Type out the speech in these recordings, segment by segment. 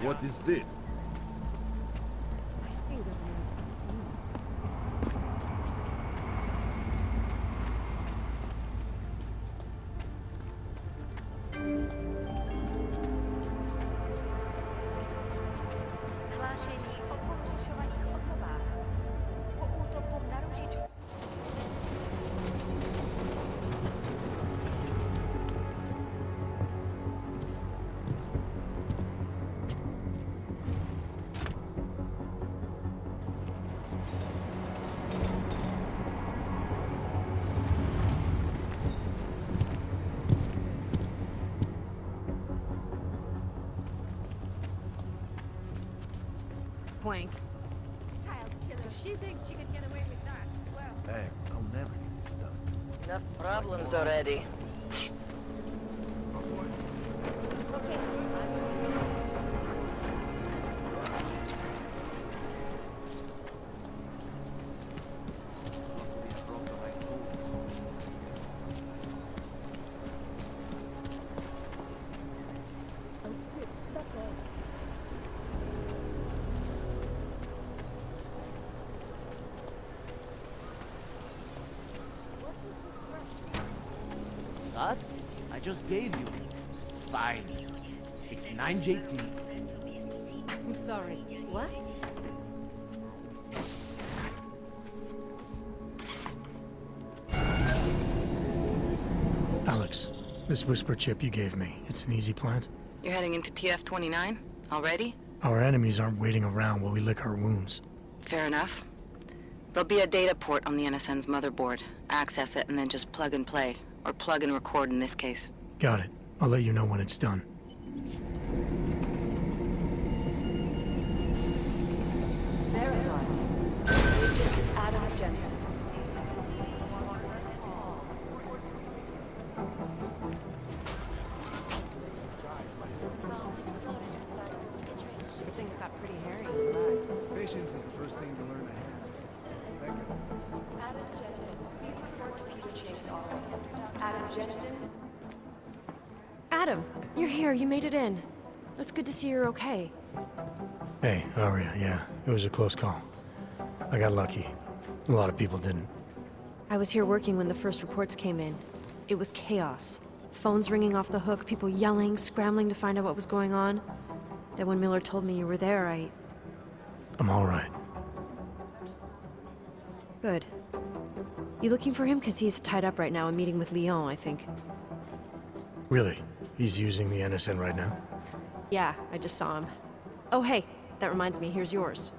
What is this? Hlášení o pohřešovaných osobách. Po útoku na Růžičku. Blank. Child killer. She thinks she can get away with that. Well. Hey, I'll never get this done. Enough problems already. Okay. That? I just gave you. Fine. It's 9JT. I'm sorry. What? Alex, this whisper chip you gave me, it's an easy plant? You're heading into TF-29? Already? Our enemies aren't waiting around while we lick our wounds. Fair enough. There'll be a data port on the NSN's motherboard. Access it and then just plug and play. Or plug and record in this case. Got it. I'll let you know when it's done. Verified. Agent Adam Jensen. Bombs exploded inside our signature. Things got pretty hairy in the mud. Patience is the first thing to learn to have. Second. Adam Jensen, please report to Peter Chang's office. Adam Jensen. Adam, you're here. You made it in. It's good to see you're okay. Hey, Aria, yeah, it was a close call. I got lucky. A lot of people didn't. I was here working when the first reports came in. It was chaos. Phones ringing off the hook, people yelling, scrambling to find out what was going on. Then when Miller told me you were there, I'm all right. Good. You looking for him? Because he's tied up right now, a meeting with Lyon, I think. Really? He's using the NSN right now? Yeah, I just saw him. Oh, hey, that reminds me, here's yours.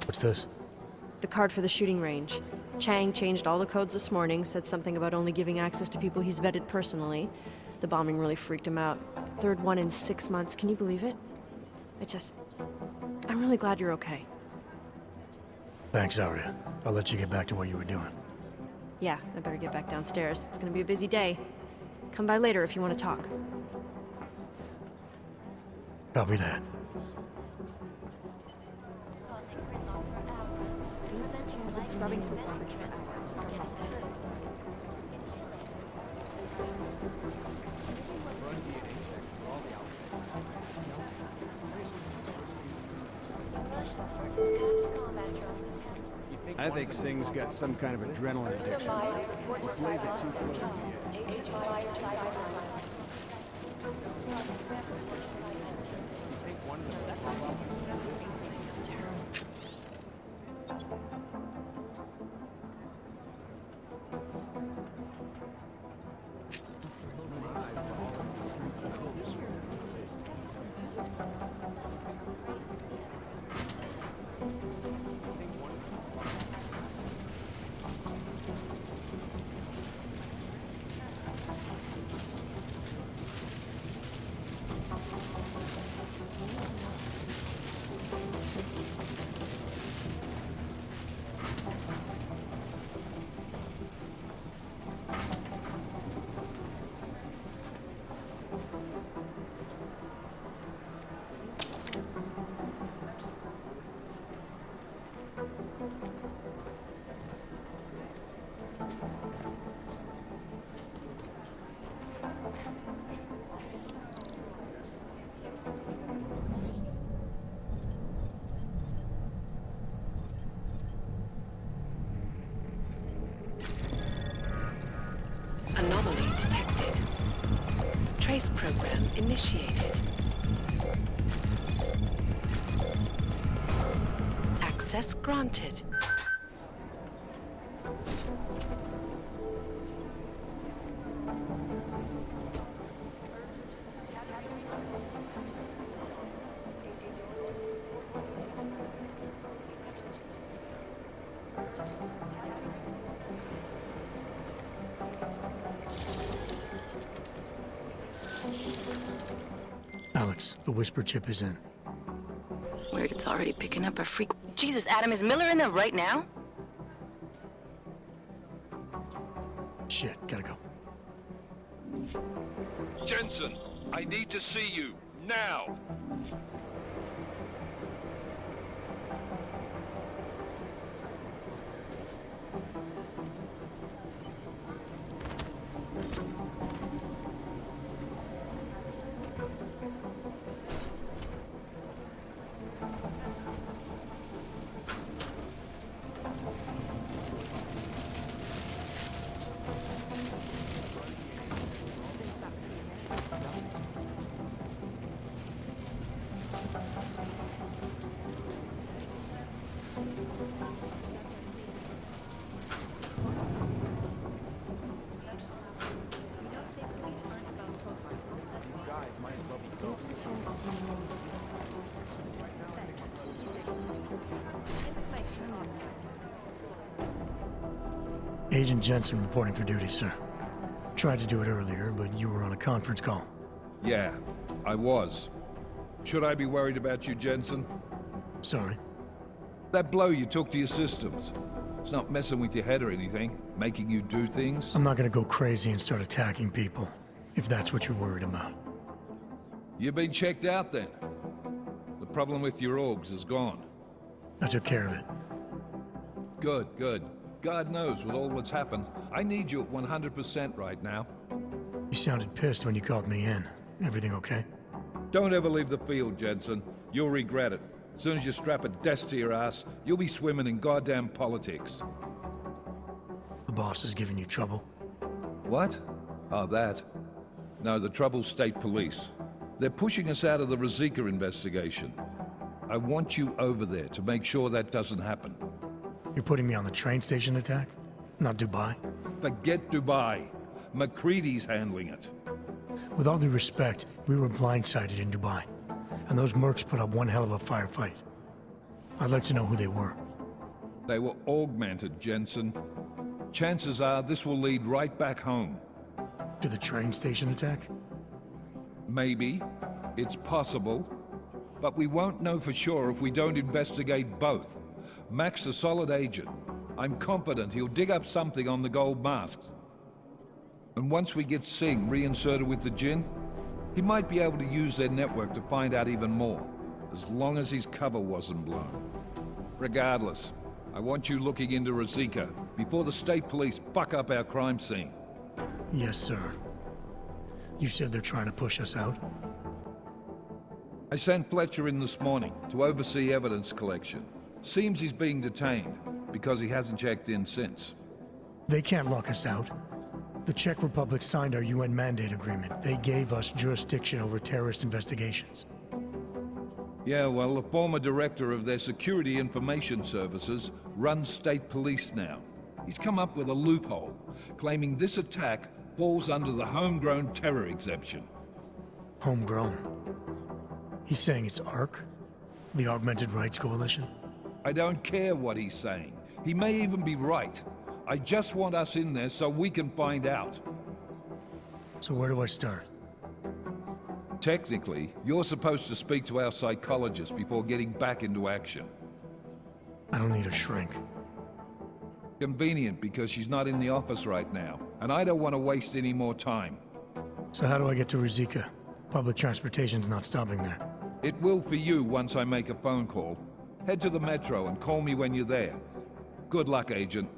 What's this? The card for the shooting range. Chang changed all the codes this morning, said something about only giving access to people he's vetted personally. The bombing really freaked him out. Third one in 6 months, can you believe it? I'm really glad you're okay. Thanks, Aria. I'll let you get back to what you were doing. Yeah, I better get back downstairs. It's gonna be a busy day. Come by later if you want to talk. Copy that. Causing gridlock for hours. Preventing life-saving medical transports from getting through. In Chile. In Russia, counter combat drones attempt. I think Singh's got some kind of adrenaline addiction. He plays it too close to the edge. Agent Meyer to cyber. Anomaly detected. Trace program initiated. Access granted. Alex, the whisper chip is in. Weird, it's already picking up a freak. Jesus, Adam, is Miller in there right now? Shit, gotta go. Jensen, I need to see you, now! Agent Jensen reporting for duty, sir. Tried to do it earlier, but you were on a conference call. Yeah, I was. Should I be worried about you, Jensen? Sorry. That blow you took to your systems. It's not messing with your head or anything, making you do things. I'm not gonna go crazy and start attacking people, if that's what you're worried about. You've been checked out then. The problem with your orgs is gone. I took care of it. Good, good. God knows with all that's happened, I need you at 100% right now. You sounded pissed when you called me in. Everything okay? Don't ever leave the field, Jensen. You'll regret it. As soon as you strap a desk to your ass, you'll be swimming in goddamn politics. The boss is giving you trouble? What? Oh, that. No, the Trouble's state police. They're pushing us out of the Rosika investigation. I want you over there to make sure that doesn't happen. You're putting me on the train station attack? Not Dubai? Forget Dubai. McCready's handling it. With all due respect, we were blindsided in Dubai. And those mercs put up one hell of a firefight. I'd like to know who they were. They were augmented, Jensen. Chances are this will lead right back home. To the train station attack? Maybe. It's possible. But we won't know for sure if we don't investigate both. Mac's a solid agent. I'm confident he'll dig up something on the gold masks. And once we get Singh reinserted with the Jinn, he might be able to use their network to find out even more, as long as his cover wasn't blown. Regardless, I want you looking into Rosika before the state police fuck up our crime scene. Yes, sir. You said they're trying to push us out? I sent Fletcher in this morning to oversee evidence collection. Seems he's being detained, because he hasn't checked in since. They can't lock us out. The Czech Republic signed our UN mandate agreement. They gave us jurisdiction over terrorist investigations. Yeah, well, the former director of their security information services runs state police now. He's come up with a loophole, claiming this attack falls under the homegrown terror exemption. Homegrown? He's saying it's ARC? The Augmented Rights Coalition? I don't care what he's saying. He may even be right. I just want us in there so we can find out. So where do I start? Technically, you're supposed to speak to our psychologist before getting back into action. I don't need a shrink. Convenient because she's not in the office right now, and I don't want to waste any more time. So how do I get to Rosika? Public transportation's not stopping there. It will for you once I make a phone call. Head to the metro and call me when you're there. Good luck, Agent.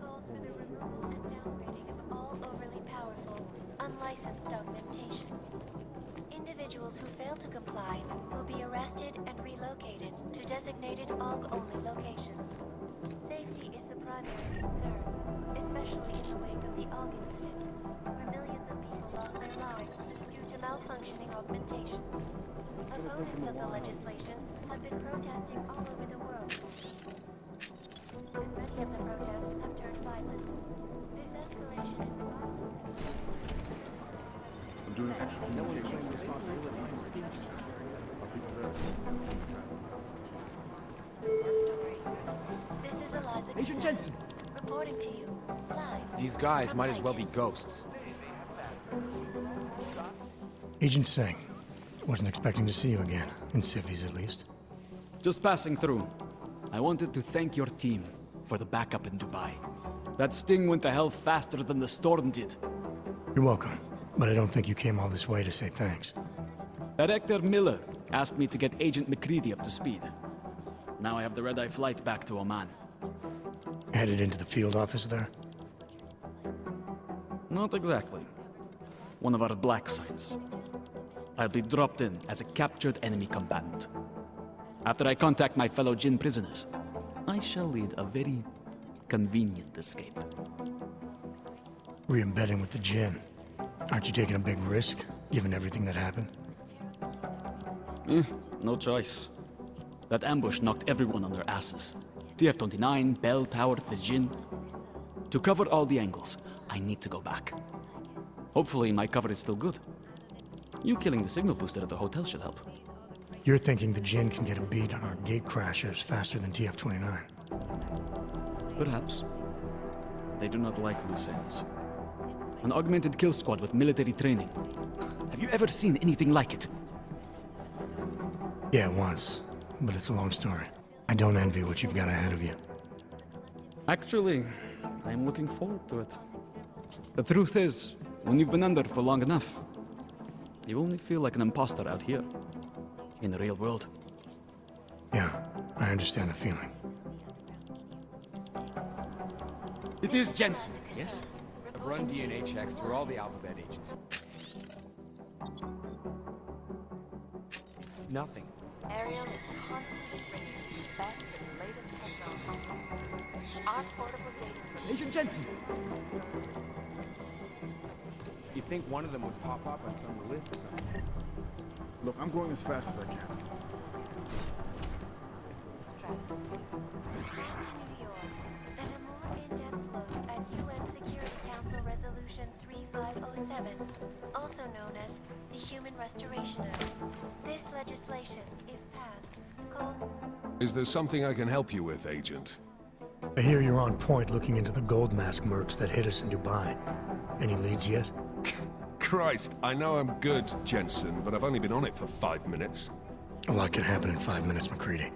Calls for the removal and downgrading of all overly powerful, unlicensed augmentations. Individuals who fail to comply will be arrested and relocated to designated AUG-only locations. Safety is the primary concern, especially especially in the wake of the AUG incident, where millions of people lost their lives due to malfunctioning augmentation. Opponents of the legislation have been protesting all over the world, and many of the protests have turned violent. This escalation in violence... I'm doing extra communication responsibility. This is Eliza Agent Jensen! reporting to you, live. These guys might as well be ghosts. Agent Singh. Wasn't expecting to see you again, in civvies at least. Just passing through. I wanted to thank your team for the backup in Dubai. That sting went to hell faster than the storm did. You're welcome, but I don't think you came all this way to say thanks. Director Miller asked me to get Agent McCready up to speed. Now I have the red-eye flight back to Oman. Headed into the field office there? Not exactly. One of our black sites. I'll be dropped in as a captured enemy combatant. After I contact my fellow Jinn prisoners, I shall lead a very convenient escape. Re-embedding with the Jinn. Aren't you taking a big risk, given everything that happened? No choice. That ambush knocked everyone on their asses. TF-29, Bell Tower, the Jinn. To cover all the angles, I need to go back. Hopefully my cover is still good. You killing the signal booster at the hotel should help. You're thinking the Jinn can get a beat on our gate crashers faster than TF-29. Perhaps. They do not like loose ends. An augmented kill squad with military training. Have you ever seen anything like it? Yeah, once. But it's a long story. I don't envy what you've got ahead of you. Actually, I am looking forward to it. The truth is, when you've been under for long enough, you only feel like an imposter out here, in the real world. Yeah, I understand the feeling. It is Jensen. Yes? I've run DNA checks through all the alphabet agents. Nothing. Ariel is constantly bringing the best and latest technology. Our portable data solution... Agent Jensen! You'd think one of them would pop up on some list or something. Look, I'm going as fast as I can. Stratosphere. Back to New York, and a more in-depth look at UN Security Council Resolution 3507, also known as the Human Restoration Act. This legislation, if passed, calls... Is there something I can help you with, Agent? I hear you're on point looking into the gold mask mercs that hit us in Dubai. Any leads yet? Christ, I know I'm good, Jensen, but I've only been on it for 5 minutes. A lot can happen in 5 minutes, McCready.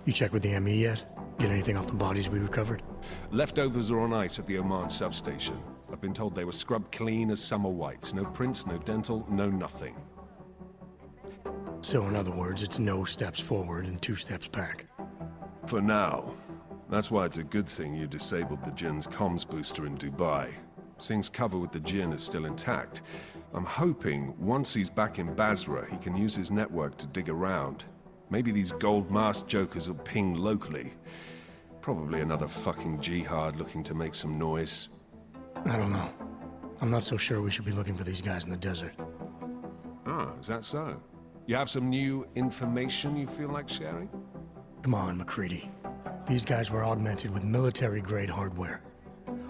You checked with the ME yet? Get anything off the bodies we recovered? Leftovers are on ice at the Oman substation. I've been told they were scrubbed clean as summer whites. No prints, no dental, no nothing. So in other words, it's no steps forward and 2 steps back. For now. That's why it's a good thing you disabled the Jinn's comms booster in Dubai. Singh's cover with the Jinn is still intact. I'm hoping once he's back in Basra, he can use his network to dig around. Maybe these gold mask jokers will ping locally. Probably another fucking jihad looking to make some noise. I don't know. I'm not so sure we should be looking for these guys in the desert. Ah, is that so? You have some new information you feel like sharing? Come on, McCready. These guys were augmented with military-grade hardware.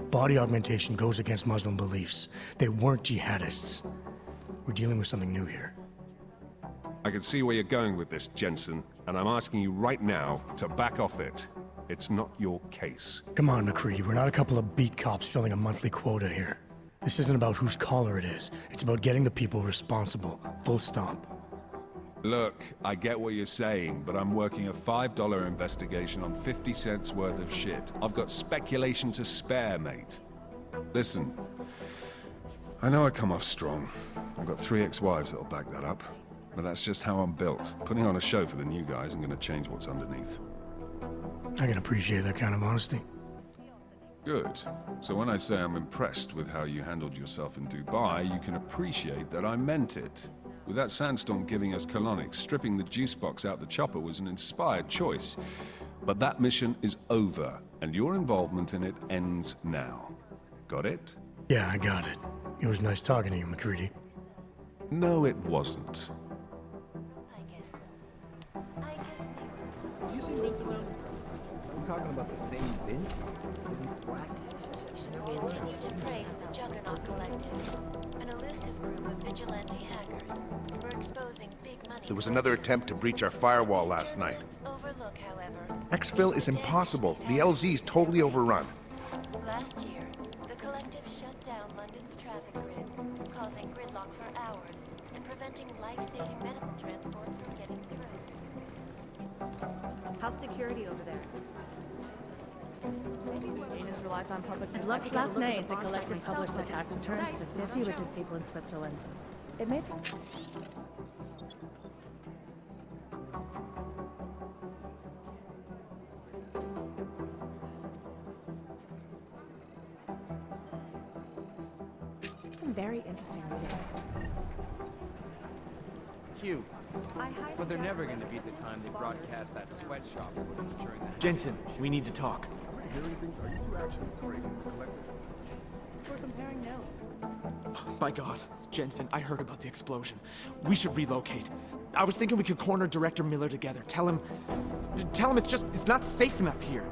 Body augmentation goes against Muslim beliefs. They weren't jihadists. We're dealing with something new here. I can see where you're going with this, Jensen, and I'm asking you right now to back off it. It's not your case. Come on, McCready. We're not a couple of beat cops filling a monthly quota here. This isn't about whose collar it is. It's about getting the people responsible. Full stop. Look, I get what you're saying, but I'm working a $5 investigation on 50 cents worth of shit. I've got speculation to spare, mate. Listen, I know I come off strong. I've got 3 ex-wives that'll back that up. But that's just how I'm built. Putting on a show for the new guys isn't gonna change what's underneath. I can appreciate that kind of honesty. Good. So when I say I'm impressed with how you handled yourself in Dubai, you can appreciate that I meant it. With that sandstorm giving us colonics, stripping the juice box out the chopper was an inspired choice. But that mission is over, and your involvement in it ends now. Got it? Yeah, I got it. It was nice talking to you, McCready. No, it wasn't. You seen Vince around? I'm talking about the same Vince? Continue to praise the Juggernaut Collective, an elusive group of vigilante hackers who are exposing big money. There was another attempt to breach our firewall last night. Overlook, however. Exfil is impossible. The LZ's totally overrun. Last year, the Collective shut down London's traffic grid, causing gridlock for hours and preventing life-saving medical transports from getting through. How's security over there? They just relies on public I looked last night. The Collective published the tax returns for the 50 richest people in Switzerland. It made some very interesting reading. Q. But they're never gonna beat the time they broadcast that sweatshop footage during the... Jensen, we need to talk. Are you two actually crazy collective? We're comparing notes. By God, Jensen, I heard about the explosion. We should relocate. I was thinking we could corner Director Miller together. Tell him it's not safe enough here.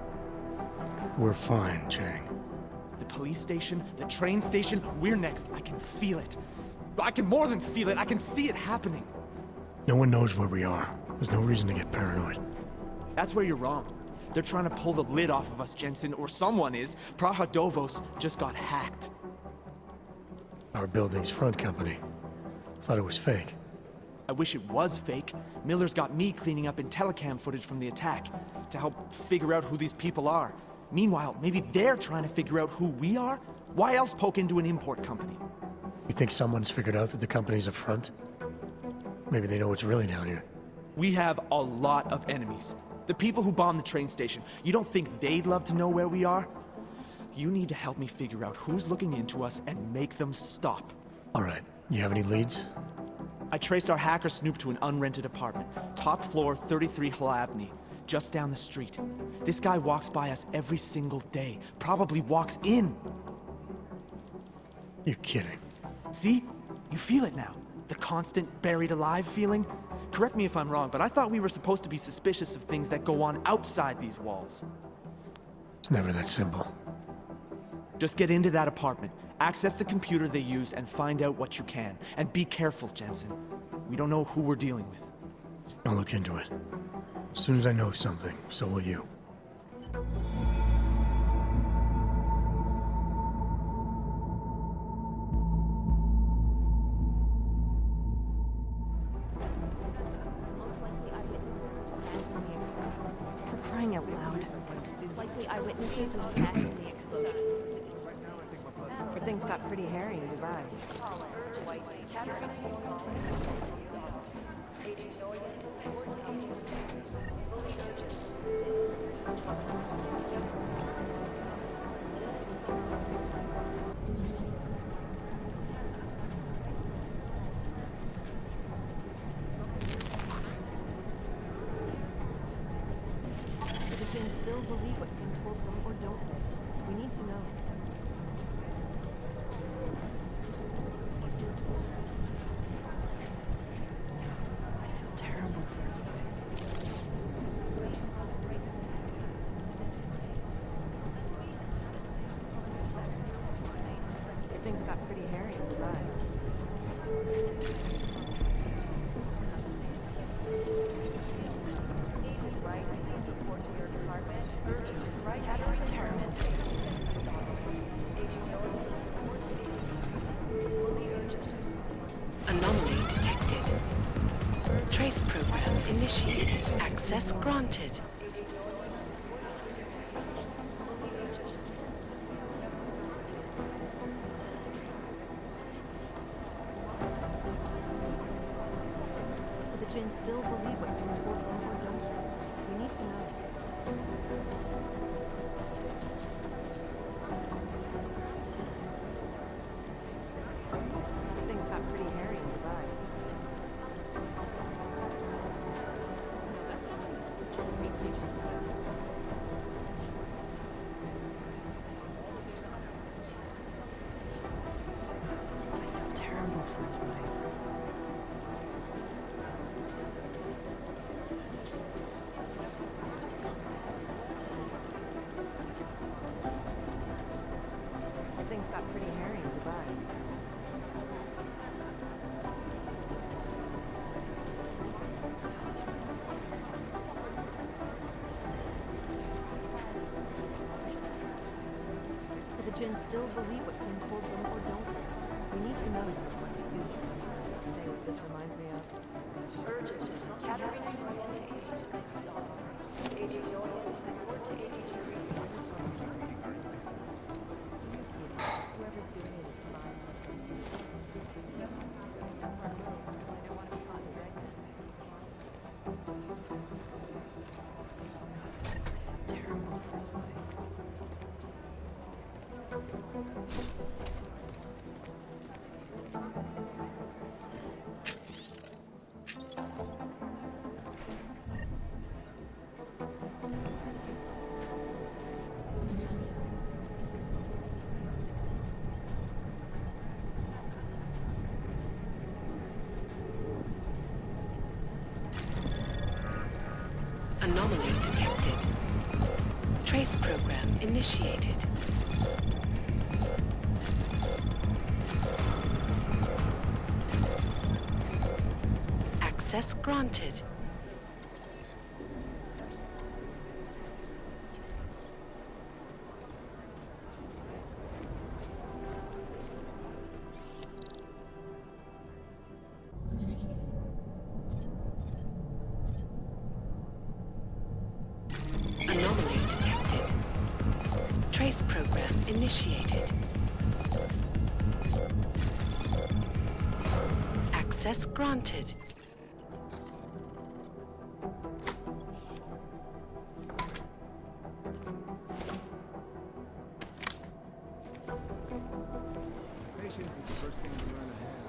We're fine, Chang. The police station, the train station, we're next. I can feel it. I can more than feel it. I can see it happening. No one knows where we are. There's no reason to get paranoid. That's where you're wrong. They're trying to pull the lid off of us, Jensen, or someone is. Praha Dovos just got hacked. Our building's front company. Thought it was fake. I wish it was fake. Miller's got me cleaning up IntelliCam footage from the attack to help figure out who these people are. Meanwhile, maybe they're trying to figure out who we are? Why else poke into an import company? You think someone's figured out that the company's a front? Maybe they know what's really down here. We have a lot of enemies. The people who bombed the train station. You don't think they'd love to know where we are? You need to help me figure out who's looking into us and make them stop. All right. You have any leads? I traced our hacker snoop to an unrented apartment. Top floor, 33 Hlavny. Just down the street. This guy walks by us every single day. Probably walks in. You're kidding. See? You feel it now. The constant buried alive feeling? Correct me if I'm wrong, but I thought we were supposed to be suspicious of things that go on outside these walls. It's never that simple. Just get into that apartment, access the computer they used, and find out what you can. And be careful, Jensen. We don't know who we're dealing with. I'll look into it. As soon as I know something, so will you. For crying out loud. Likely eyewitnesses were stabbed in the explosion. Or things got pretty hairy in Dubai. Citizens still believe what's being told them or don't they? We need to know. I feel terrible for you. Things got pretty hairy in Dubai. Anomaly detected. Trace program initiated. Access granted. Do the Jinn still believe what's being told them or don't they? We need to know. Things got pretty hairy in Dubai. got pretty hairy in Dubai. But the Jinn still believe what Sin told them or don't. We need to know what to do. Say what this reminds me of. Urgent. Katarina Noyan to Agent Green's office. Agent Noyan, report to Agent Green. Whoever's doing it is fine. I don't want to be caught in dragnet. Terrible. Anomaly detected. Trace program initiated. Access granted. Anomaly detected. Trace program initiated. Access granted. Patience is the first thing you learn to have.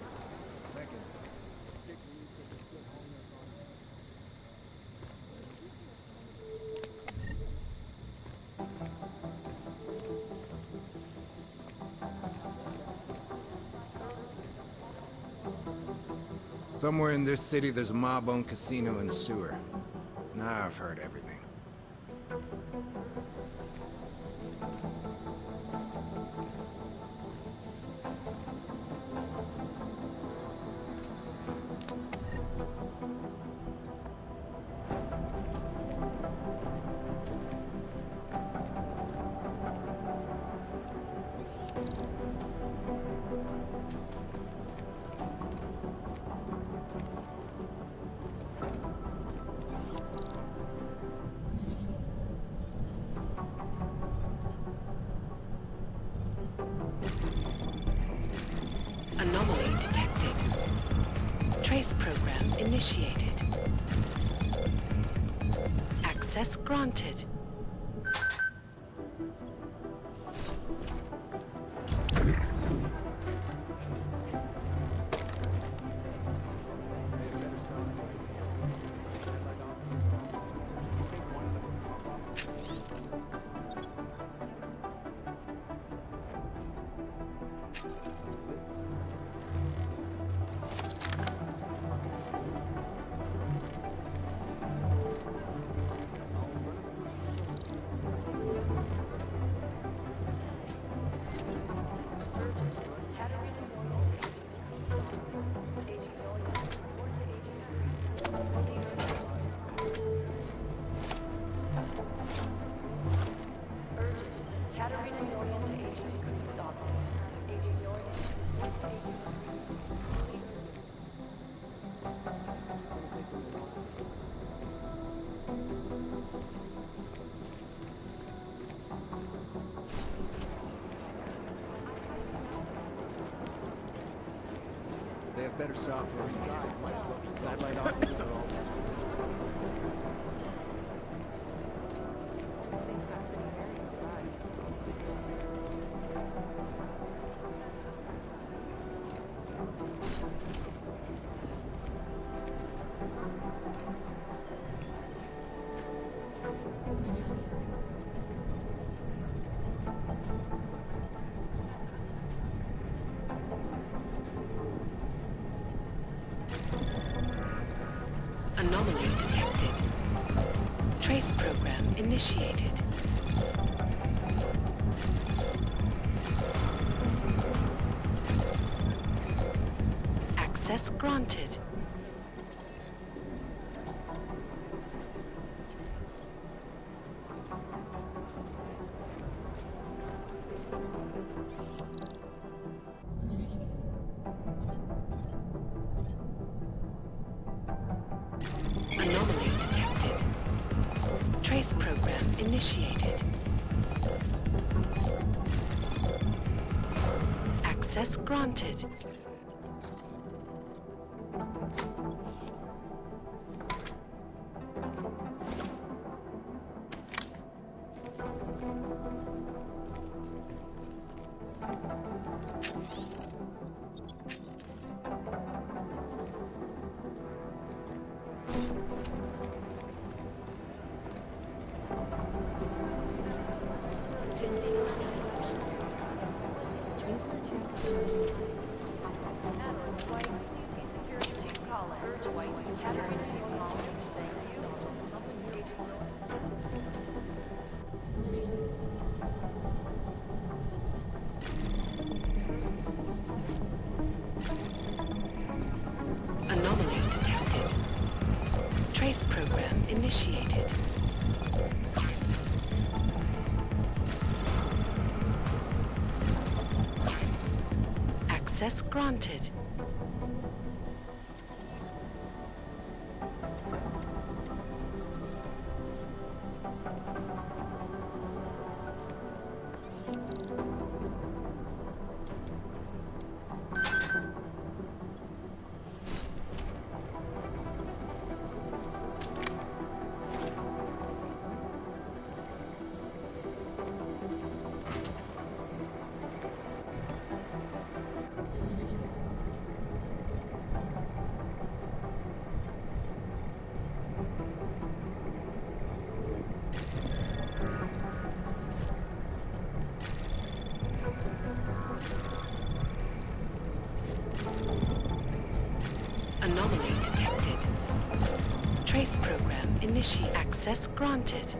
Second, particularly because it's good homework on Somewhere in this city, there's a mob-owned casino in the sewer. Now I've heard everything. Anomaly detected. Trace program initiated. Access granted. They have better software. These guys might as well be satellite offices are all. Anomaly Access granted. Anomaly detected. Trace program initiated. Access granted. Anomaly detected. Trace program initiated. Access granted. Anomaly detected. Trace program initiate. Access granted.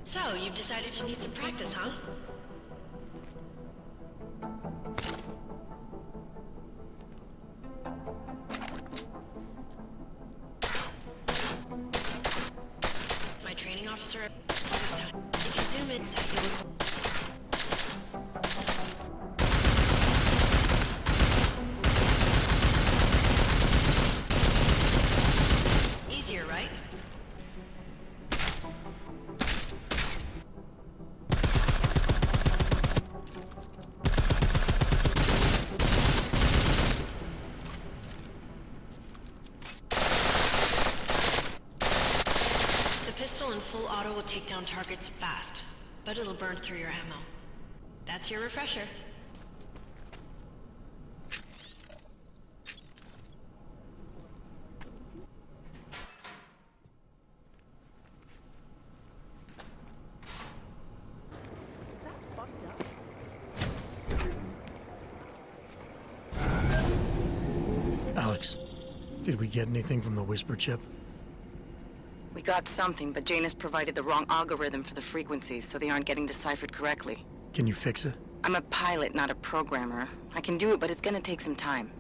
So, you've decided you need some practice, huh? My training officer if you zoom in, you look. Easier, right? Pistol and full auto will take down targets fast, but it'll burn through your ammo. That's your refresher. Max. Did we get anything from the Whisper chip? We got something, but Janus provided the wrong algorithm for the frequencies, so they aren't getting deciphered correctly. Can you fix it? I'm a pilot, not a programmer. I can do it, but it's gonna take some time.